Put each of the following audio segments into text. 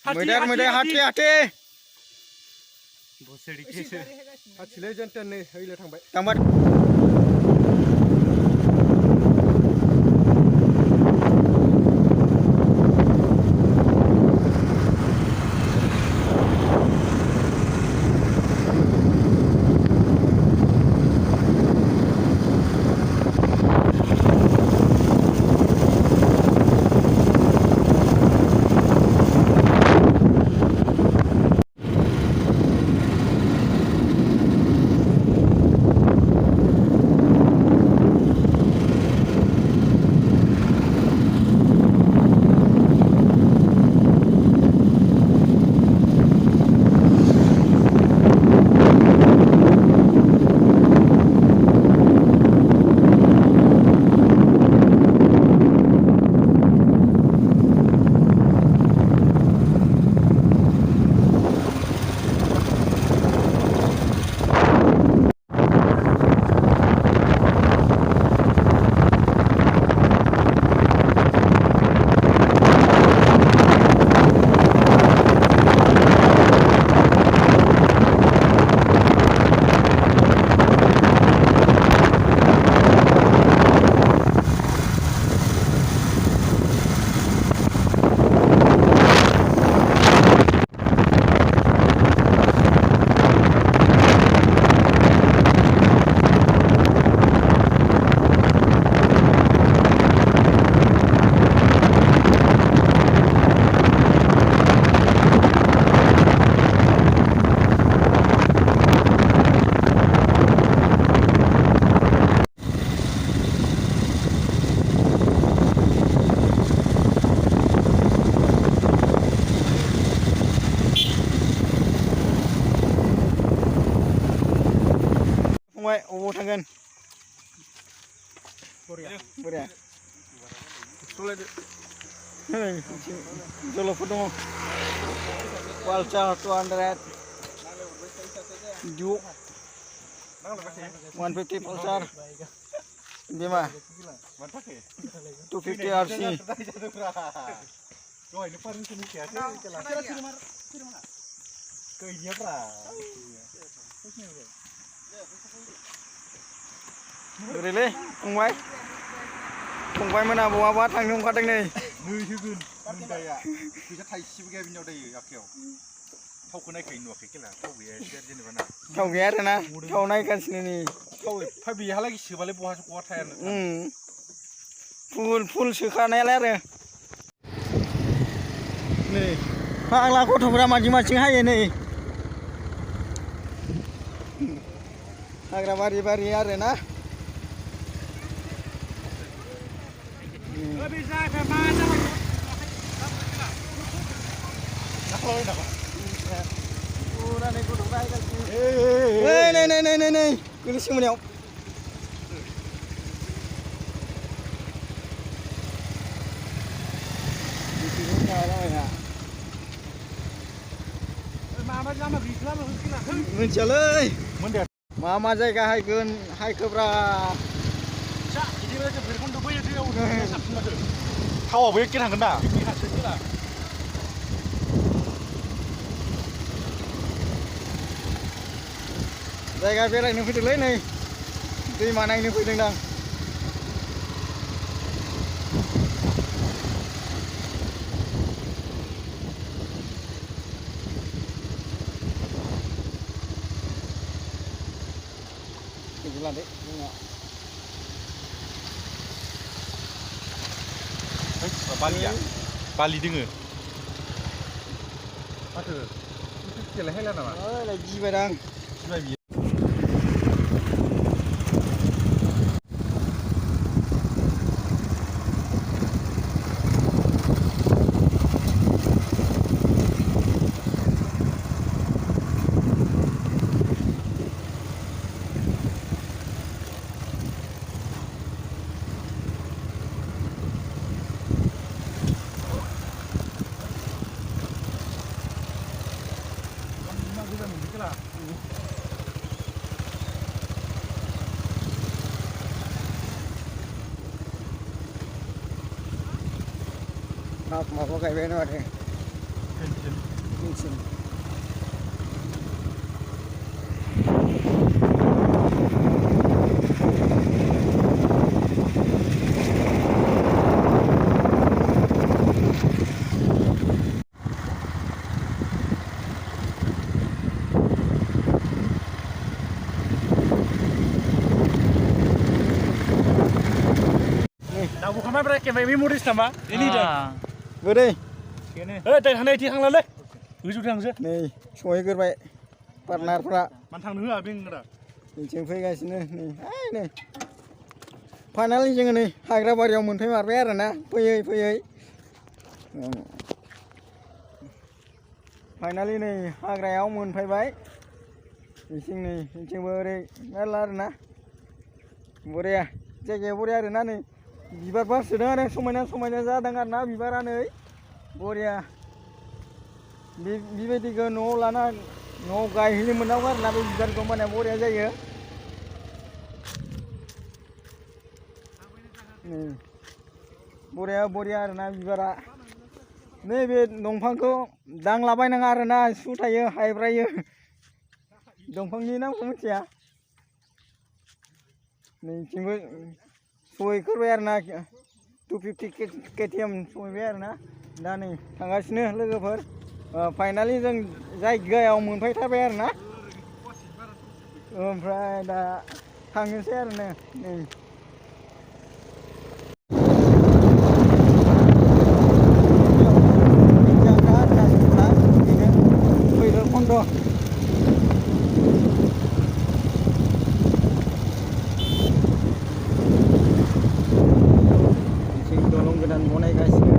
मैदेर हाथी हाथिलाय जेनटेन नै ओइलाय थांबाय फंबाय अबाव थांगोन बोरिया जलफोर दङ वालचार 200 डिउ 150 पल्सार बेमा 250 आरसी ओरैलै फंबाय मोना बहाबा थांनो ओंखारदों नै होगोन मोनदाया फैसा थाइसेबो गैया बिनियाव दायो आखायाव थावखौ नायखायो नुवाखै खेला थाव गैया जेनेबा ना थाव गैया आरो ना थाव नायगासिनो नै थाव एफा बेहालागै सोबालाय बहा थायानो फुल सोखानायालाय आरो नै फाग्ला गथ'फोरा माजों हायो नै हाग्रा बारि आरो ना नै गोलैसि मोनायाव मिथियालै मा जायगा हायगोन हायखोब्रा थावाबो एखे थांगोन दा जायगा बेरायनो फैदोंलै नै दैमा नायनो फैदोंदां लादो जोंना बालि दोङो माथो खेला हैला नामा गिबायदां गिबाय हाब माबा गायबायनो माथो मिथिं Dah bukan apa kayak memoris nama. Ini dah. बोरै दै थांनाय थि थांलालै गोजौ थांसै नै सहैग्रोबाय पार्टनारफ्रा मानो थांनो होआ बे नोंरा जों फैगासिनो नै फाइनालि जोङो नै हाग्राबारियाव मोनफैमारबाय आरोना फैयै फैयै फाइनालि नै हाग्रायाव मोनफैबाय बिथिंबो ओरै मेरला आरोना बरिया जायगाया बरिया आरोना नै बिबार बारसोदों आरो समायना जादों आरोना बिबारा नै बरिया बेबायदिखौ न'आव लाना न'आव गायहैनो मोननांगौ आरोना बे बिबारखौ माने बरिया जायो बरिया आरोना बिबारा नैबे दंफांखौ दांलाबायनाङा आरोना सु थायो हायब्रायो दंफांनि नामखौ मिथिया नैथिंबो सहैग्रोबाय आरोना 250 KTM सहैबाय आरोना दा नै थांगासिनो लोगोफोर फाइनालि जों जायगायाव मोनफैथारबाय आरोना ओमफ्राय दा थांनोसै आरोना नै दलं गोदान बनायगासिनो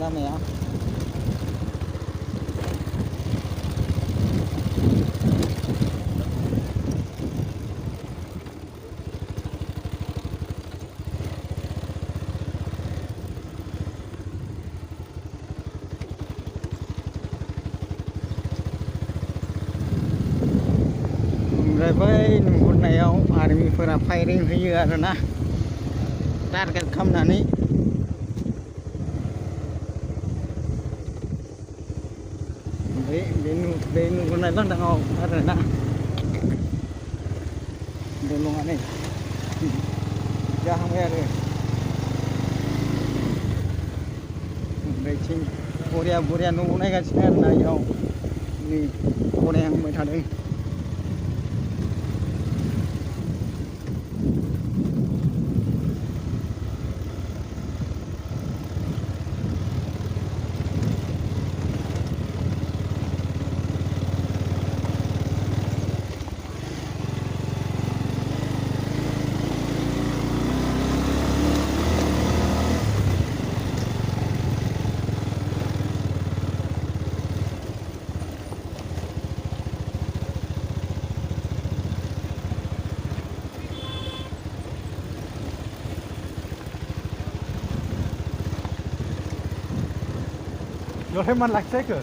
लामाया ओमफ्राय बै नुहुरनायाव आर्मिफोरा फायरिं होयो आरोना टारगेट खालामनानै बे नुहुरनाय लांदाङाव आरोना दलङा नै जाहांबाय आरो ओमफ्रायथिं बरिया न' बनायगासिनो आरोना इयाव नै बनायहांबाय थादों Yohe man laksai ke?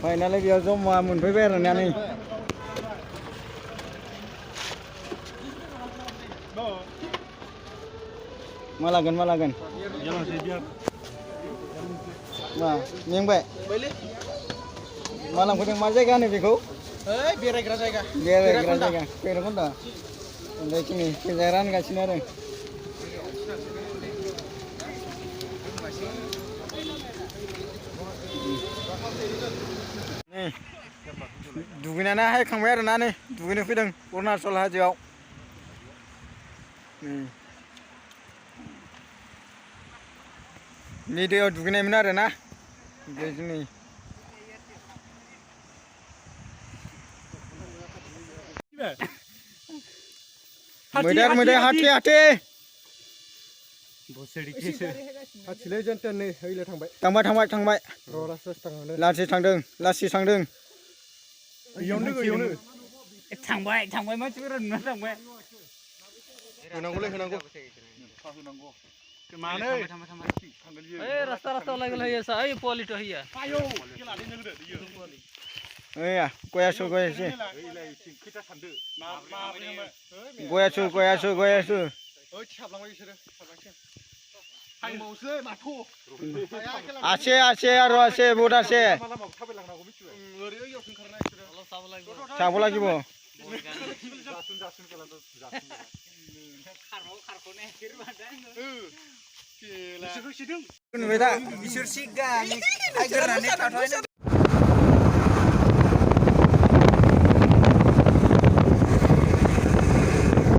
Finally बेयाव जमा मोनफैबाय आरोना नै मा लागोन मा मेंबाय मा लांफैदों मा जायगा होनो बेखौ बेरायग्रा जायगा भैरबकुन्द ओमफ्राय जोंनि फैसा रानगासिनो आरो दुगैनानै हायखांबाय आरोना नै दुगैनो फैदों अरुणाचल हाजोआव बे दैयाव दुगैनायमोन आरोना बे जोंनि मैदेर हाथे हाथिलै जेनतेन नै हैले थांबाय र' लासै थांदों इयावनो थांबाय मानसिफोरा नुना थांबाय होनांगौलै होनांगौ होनांगौ मानो थांगोन बियो रास्ता लागल है ऐसा ए पॉलिट है आयौ गेलादों होदो बियो ओया गयासो गयासो खैथा सानदो मा गयासो ओइ साबलांबाय बिसोरो साबलांसै हायबावसो माथो आसे आरो आसे बहुत आसे लामा थाबायलांनांगौ मिथिबाय ओरै ओइयाव ओंखारना बिसोरो चाबो লাগিব जासुन गेला जासुन खारखौनो हेकेर बादां बिसोर सिदों नुबाय दा बिसोर सिगां आइ गोरानै थाथ'नो